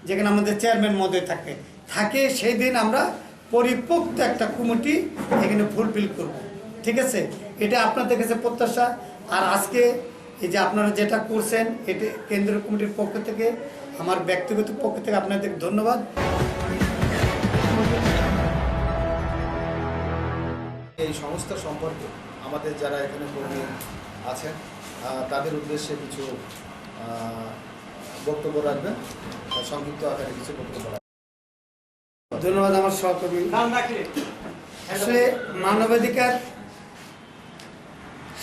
যেখানে আমাদের চেয়ারম্যান মহোদয় থাকে সেই দিন আমরা পরিপক্ত একটা কমিটি এখানে ফুলফিল করব। ঠিক আছে, এটা আপনাদের কাছে প্রত্যাশা। আর আজকে এই যে আপনারা যেটা করছেন, এটা কেন্দ্রীয় কমিটির পক্ষ থেকে, আমার ব্যক্তিগত পক্ষ থেকে আপনাদের ধন্যবাদ। এই সংস্থা সম্পর্কে আমাদের যারা এখানে কর্মী আছেন তাদের উদ্দেশ্যে কিছু বক্তব্য রাখবেন, সংক্ষিপ্ত আকারে কিছু বক্তব্য রাখবেন। ধন্যবাদ আমার সহকর্মী। আসলে মানবাধিকার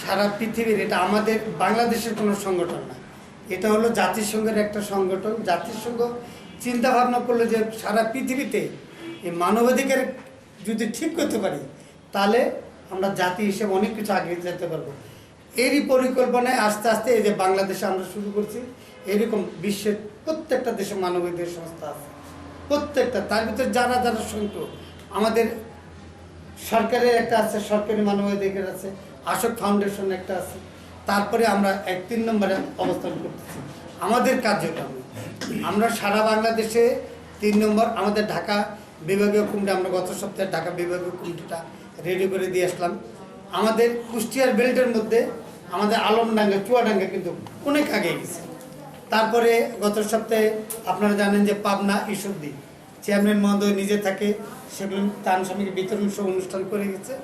সারা পৃথিবীর, এটা আমাদের বাংলাদেশের কোনো সংগঠন না, এটা হলো জাতিসংঘের একটা সংগঠন। জাতিসংঘ চিন্তা ভাবনা করলো যে সারা পৃথিবীতে এই মানবাধিকার যদি ঠিক করতে পারি তাহলে আমরা জাতি হিসেবে অনেক কিছু আগে যেতে পারবো। এরই পরিকল্পনায় আস্তে আস্তে এই যে বাংলাদেশে আমরা শুরু করছি, এরকম বিশ্বের প্রত্যেকটা দেশে মানবাধিকার সংস্থা আছে, প্রত্যেকটা। তার ভিতরে যারা যারা সংখ্য, আমাদের সরকারের একটা আছে, সরকারি মানবাধিকার আছে, আশোক ফাউন্ডেশন একটা আছে, তারপরে আমরা 3 নম্বরে অবস্থান করতেছি আমাদের কার্যক্রমে। আমরা সারা বাংলাদেশে 3 নম্বর। আমাদের ঢাকা বিভাগীয় কমিটি, আমরা গত সপ্তাহে ঢাকা বিভাগীয় কমিটিটা রেডি করে দিয়ে আসলাম। আমাদের কুষ্টিয়ার বেল্টের মধ্যে আমাদের আলমডাঙ্গা, চুয়াডাঙ্গা কিন্তু অনেক আগে গেছে। তারপরে গত সপ্তাহে আপনারা জানেন যে পাবনা ঈশ্বরদী চেয়ারম্যান মহোদয় নিজে থাকে, সেগুলো ত্রাণ সামগ্রী বিতরণ সব অনুষ্ঠান করে গেছে।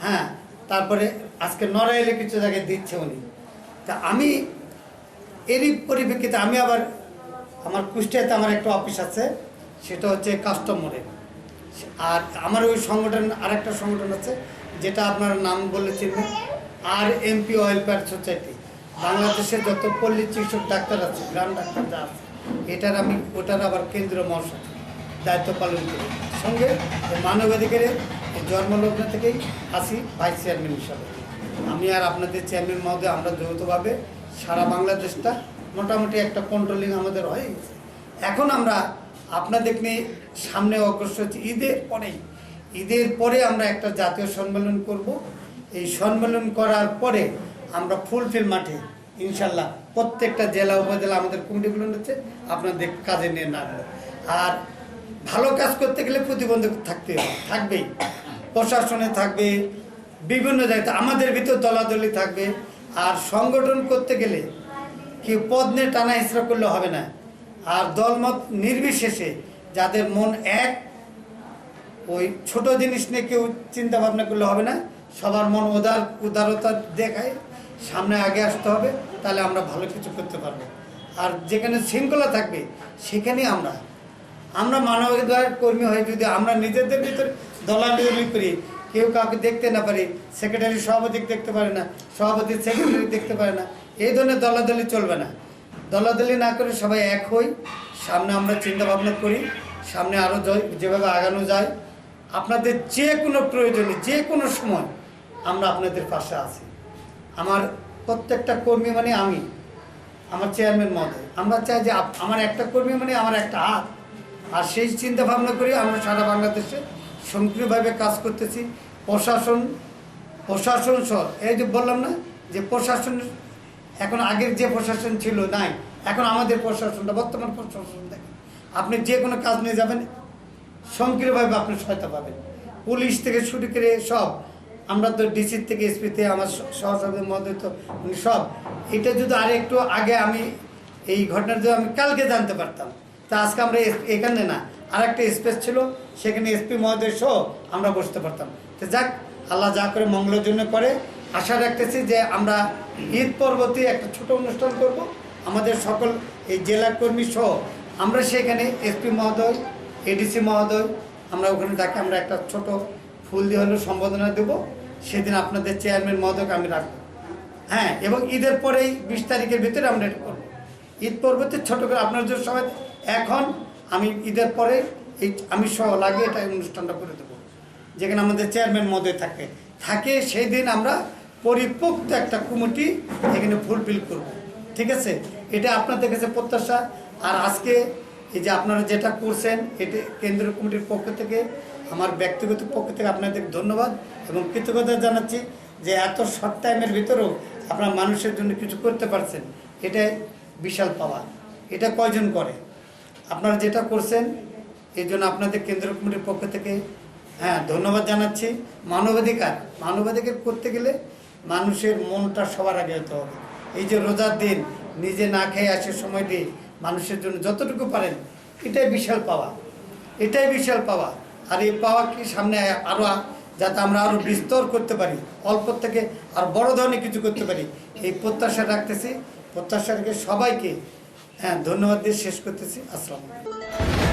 হ্যাঁ, তারপরে আজকে নড়াইলে কিছু জায়গায় দিচ্ছে উনি। তা আমি এরই পরিপ্রেক্ষিতে আমি আবার আমার কুষ্টিয়াতে আমার একটা অফিস আছে, সেটা হচ্ছে কাস্টম মোড়ে। আর আমার ওই সংগঠন, আরেকটা সংগঠন আছে যেটা আপনার নাম বলে চিনবেন, RMP ওয়েলফেয়ার সোসাইটি। বাংলাদেশের যত পল্লী চিকিৎসক ডাক্তার আছে, গ্রাম ডাক্তার যা আছে, ওটার আবার কেন্দ্রীয় মহাসচিব দায়িত্ব পালন করি। সঙ্গে মানবাধিকারের জন্মলগ্ন থেকেই আসি ভাইস চেয়ারম্যান হিসাবে। আমি আর আপনাদের চেয়ারম্যান মহোদয় আমরা যৌথভাবে সারা বাংলাদেশটা মোটামুটি একটা কন্ট্রোলিং আমাদের হয়ে গেছে। এখন আমরা আপনাদের নিয়ে সামনে অগ্রসর হচ্ছি। ঈদের পরে আমরা একটা জাতীয় সম্মেলন করব। এই সম্মেলন করার পরে আমরা ফুলফিল মাঠে ইনশাল্লাহ প্রত্যেকটা জেলা উপজেলা আমাদের কমিটিগুলো হচ্ছে আপনাদের কাজে নিয়ে নামবো। আর ভালো কাজ করতে গেলে প্রতিবন্ধক থাকবেই, প্রশাসনে থাকবে, বিভিন্ন জায়গাতে আমাদের ভিতর দলাদলি থাকবে। আর সংগঠন করতে গেলে কেউ পদ নিয়ে টানা হিসরা করলে হবে না। আর দলমত নির্বিশেষে যাদের মন এক, ওই ছোট জিনিস নিয়ে কেউ চিন্তা ভাবনা করলে হবে না। সবার মন উদারতা দেখায় সামনে আগে আসতে হবে, তাহলে আমরা ভালো কিছু করতে পারবো। আর যেখানে শৃঙ্খলা থাকবে সেখানেই আমরা মানবাধিকার কর্মী হয়ে যদি আমরা নিজেদের ভিতরে দলাদলি করি, কেউ কাউকে দেখতে না পারি, সেক্রেটারি সভাপতি দেখতে পারে না, সভাপতি সেক্রেটারি দেখতে পারে না, এই ধরনের দলাদলি চলবে না। দলাদলি না করে সবাই এক হই, সামনে আমরা চিন্তা ভাবনা করি, সামনে আরও যেভাবে আগানো যায়। আপনাদের যে কোনো প্রয়োজনে যে কোনো সময় আমরা আপনাদের পাশে আছি। আমার প্রত্যেকটা কর্মী মানে আমি, আমার চেয়ারম্যান মহোদয়, আমরা চাই যে আমার একটা কর্মী মানে আমার একটা হাত। আর সেই চিন্তা ভাবনা করি আমরা সারা বাংলাদেশে সক্রিয়ভাবে কাজ করতেছি। প্রশাসন সহ, এই যে বললাম না যে প্রশাসন এখন আগের যে প্রশাসন ছিল নাই, এখন আমাদের প্রশাসনটা, বর্তমান প্রশাসন দেখেন, আপনি যে কোনো কাজ নিয়ে যাবেন সক্রিয়ভাবে আপনি সহায়তা পাবেন। পুলিশ থেকে শুরু করে সব, আমরা তো ডিসি থেকে এসপিতে আমার সহসভাপতি মহোদয় তো উনি সব। এটা যদি আর একটু আগে আমি এই ঘটনার যদি আমি কালকে জানতে পারতাম, তা আজকে আমরা এখানে না, আর একটা স্পেস ছিল, সেখানে এসপি মহোদয় সহ আমরা বসতে পারতাম। তো যাক, আল্লাহ যা করে মঙ্গলের জন্য করে। আশা রাখতেছি যে আমরা ঈদ পরবর্তী একটা ছোট অনুষ্ঠান করব, আমাদের সকল এই জেলা কর্মী সহ আমরা সেখানে এসপি মহোদয়, এডিসি মহোদয়, আমরা ওখানে ডাকে আমরা একটা ছোট ফুল দিয়ে হলেও সম্বোধনা দেব। সেদিন আপনাদের চেয়ারম্যান মহোদয়কে আমি রাখবো। হ্যাঁ, এবং ঈদের পরেই 20 তারিখের ভিতরে আমরা এটা করবো। ঈদ পরবর্তী ছোট করে আপনার জন্য সবাই, এখন আমি ঈদের পরে আমি সহ লাগিয়ে এটা অনুষ্ঠানটা করে দেবো, যেখানে আমাদের চেয়ারম্যান মহোদয় থাকে সেই দিন আমরা পরিপক্ত একটা কমিটি এখানে ফুলফিল করব। ঠিক আছে, এটা আপনাদের কাছে প্রত্যাশা। আর আজকে এই যে আপনারা যেটা করছেন, এটা কেন্দ্রীয় কমিটির পক্ষ থেকে, আমার ব্যক্তিগত পক্ষ থেকে আপনাদের ধন্যবাদ এবং কৃতজ্ঞতা জানাচ্ছি যে এত শর্ট টাইমের ভিতরেও আপনারা মানুষের জন্য কিছু করতে পারছেন। এটাই বিশাল পাওয়া। এটা কয়জন করে? আপনারা যেটা করছেন এই জন্য আপনাদের কেন্দ্র কমিটির পক্ষ থেকে ধন্যবাদ জানাচ্ছি। মানবাধিকার করতে গেলে মানুষের মনটা সবার আগে হতে হবে। এই যে রোজার দিন নিজে না খেয়ে আসে সময় দিয়ে মানুষের জন্য যতটুকু পারেন, এটাই বিশাল পাওয়া। আর এই পাওয়া কি সামনে আরও যাতে আমরা আরও বিস্তর করতে পারি, অল্প থেকে আর বড় ধরনের কিছু করতে পারি, এই প্রত্যাশা রাখতেছি। প্রত্যাশা রেখে সবাইকে ধন্যবাদ দিয়ে শেষ করতেছি। আসসালামু আলাইকুম।